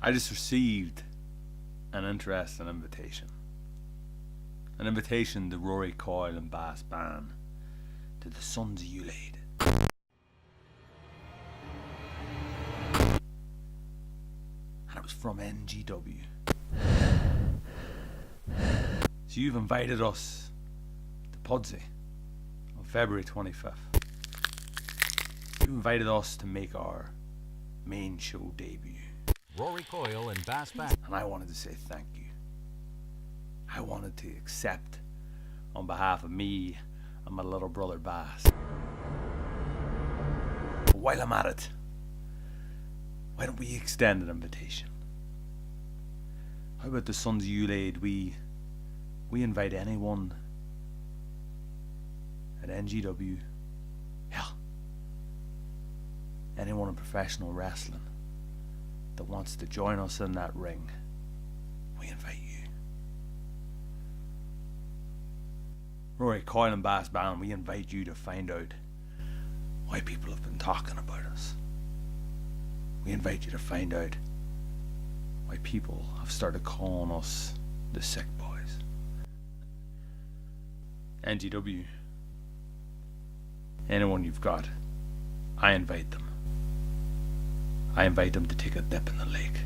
I just received an interesting invitation. An invitation to Rory Coyle and Bass Ban to the Sons of Ulaid. And it was from NGW. So you've invited us to Pudsey on February 25th. You've invited us to make our main show debut. Rory Coyle and Bass Ban. And I wanted to say thank you. I wanted to accept on behalf of me and my little brother Bass. But while I'm at it, why don't we extend an invitation? How about the Sons of Ulaid? We invite anyone at NGW, hell, anyone in professional wrestling that wants to join us in that ring. We invite you. Rory Coyle and Bass Ban, we invite you to find out why people have been talking about us. We invite you to find out why people have started calling us the Sick Boys. NGW, anyone you've got, I invite them. I invite them to take a dip in the lake.